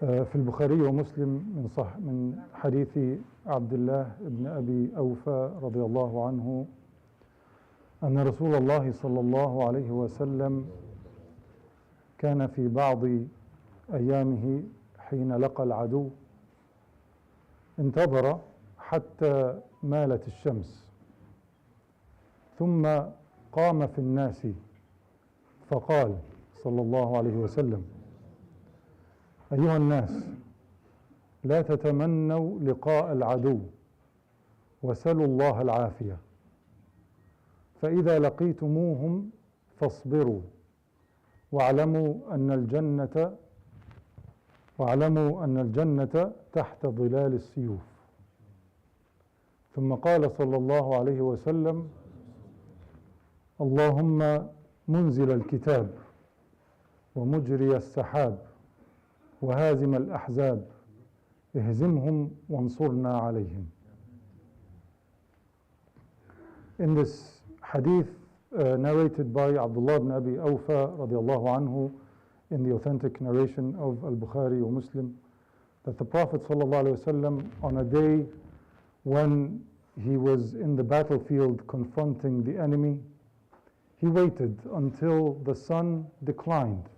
في البخاري ومسلم من حديث عبد الله بن أبي أوفى رضي الله عنه أن رسول الله صلى الله عليه وسلم كان في بعض أيامه حين لقى العدو انتظر حتى مالت الشمس ثم قام في الناس فقال صلى الله عليه وسلم: أيها الناس، لا تتمنوا لقاء العدو وسلوا الله العافية، فإذا لقيتموهم فاصبروا واعلموا أن الجنة تحت ظلال السيوف. ثم قال صلى الله عليه وسلم: اللهم منزل الكتاب ومجري السحاب وهازم الأحزاب اهزمهم وانصرنا عليهم. In this hadith narrated by Abdullah ibn Abi Awfa radiallahu anhu in the authentic narration of Al-Bukhari or Muslim, that the Prophet sallallahu alaihi wasallam, on a day when he was in the battlefield confronting the enemy, he waited until the sun declined,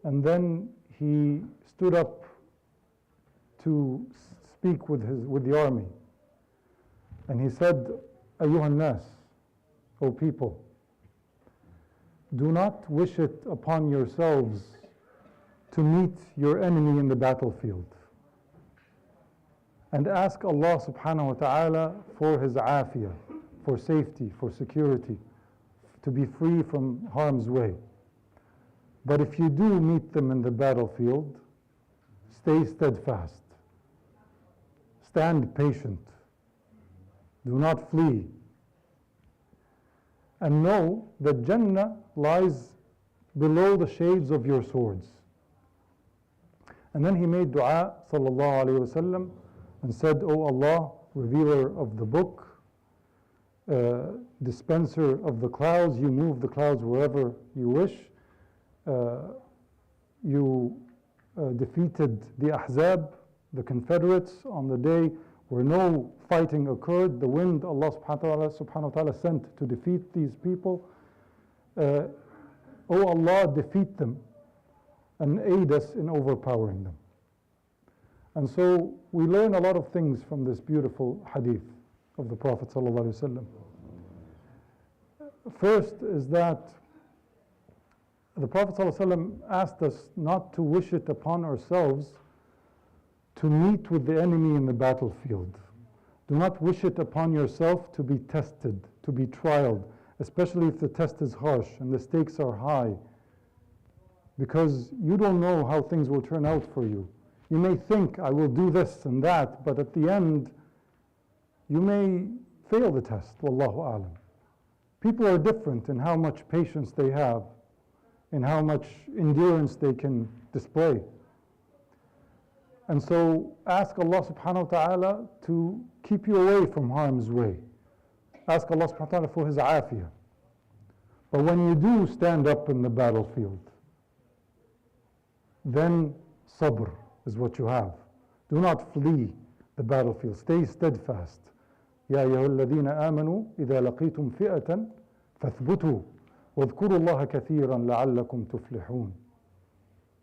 and then he stood up to speak with the army, and he said, Ayyuhan nas, O people, do not wish it upon yourselves to meet your enemy in the battlefield, and ask Allah subhanahu wa ta'ala for his afiyah, for safety, for security, to be free from harm's way. But if you do meet them in the battlefield, stay steadfast, stand patient, do not flee, and know that Jannah lies below the shades of your swords. And then he made dua sallallahu alayhi wasallam and said, O Allah, revealer of the book, dispenser of the clouds, you move the clouds wherever you wish. You defeated the Ahzab, the Confederates, on the day where no fighting occurred. The wind Allah subhanahu wa ta'ala sent to defeat these people. O Allah, defeat them and aid us in overpowering them. And so we learn a lot of things from this beautiful hadith of the Prophet sallallahu alaihi wasallam. First is that the Prophet ﷺ asked us not to wish it upon ourselves to meet with the enemy in the battlefield. Do not wish it upon yourself to be tested, to be trialed, especially if the test is harsh and the stakes are high, because you don't know how things will turn out for you. You may think, I will do this and that, but at the end, you may fail the test, wallahu a'lam. People are different in how much patience they have, in how much endurance they can display. And so ask Allah subhanahu wa ta'ala to keep you away from harm's way. Ask Allah subhanahu wa ta'ala for his afiyah. But when you do stand up in the battlefield, then sabr is what you have. Do not flee the battlefield. Stay steadfast. يا أيها الذين آمنوا إذا لقيتم فئة فاثبتوا واذكروا الله كثيرا لعلكم تفلحون.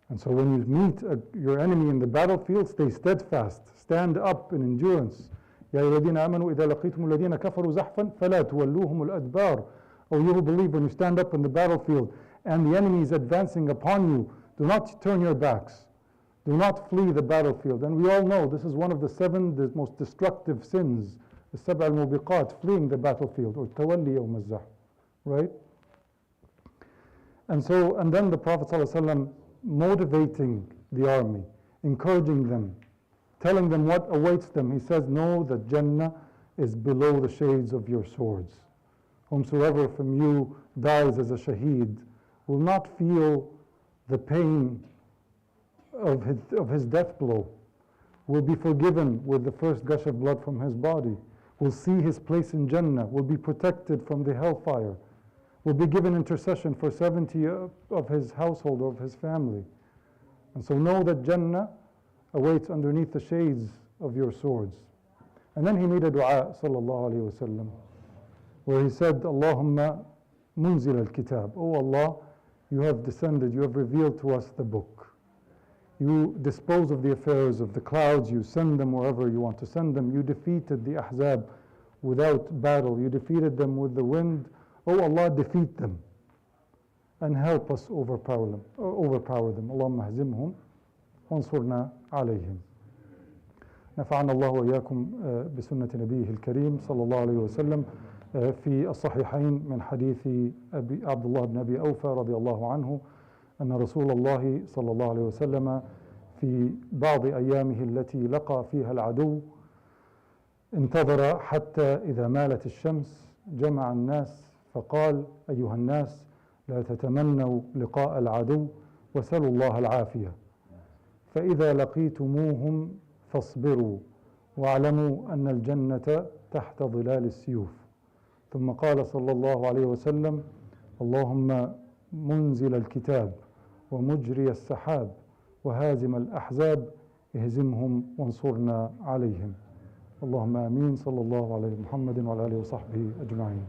And so when you meet your enemy in the battlefield, stay steadfast, stand up in endurance. يا أيها الذين آمنوا إذا لقيتم الذين كفروا زحفا فلا تولوهم الأدبار. O you who believe, when you stand up in the battlefield and the enemy is advancing upon you, do not turn your backs. Do not flee the battlefield. And we all know this is one of the most destructive sins, the sab'a al-mubiqat, fleeing the battlefield, or tawalli yawm az-zahf, right? And then the Prophet ﷺ motivating the army, encouraging them, telling them what awaits them. He says, know that Jannah is below the shades of your swords. Whomsoever from you dies as a shaheed will not feel the pain of his death blow, will be forgiven with the first gush of blood from his body, will see his place in Jannah, will be protected from the hellfire, will be given intercession for 70 of his household or of his family, And so know that Jannah awaits underneath the shades of your swords. And then he made a dua, sallallahu alayhi wasallam, where he said, Allahumma munzil al-kitab. Oh Allah, you have descended, you have revealed to us the book. You dispose of the affairs of the clouds, you send them wherever you want to send them. You defeated the Ahzab without battle, you defeated them with the wind. Oh Allah, defeat them and help us overpower them. Allahumma hazimhum wansurna alayhim. نفعنا الله وإياكم بسنة نبيه الكريم صلى الله عليه وسلم في الصحيحين من حديث عبد الله بن أبي أوفى رضي الله عنه أن رسول الله صلى الله عليه وسلم في بعض أيامه التي لقى فيها العدو انتظر حتى إذا مالت الشمس جمع الناس فقال أيها الناس لا تتمنوا لقاء العدو وسلوا الله العافية فإذا لقيتموهم فاصبروا واعلموا أن الجنة تحت ظلال السيوف. ثم قال صلى الله عليه وسلم اللهم منزل الكتاب ومجري السحاب وهازم الأحزاب اهزمهم وانصرنا عليهم. اللهم آمين. صلى الله على محمد وعلى آله وصحبه أجمعين.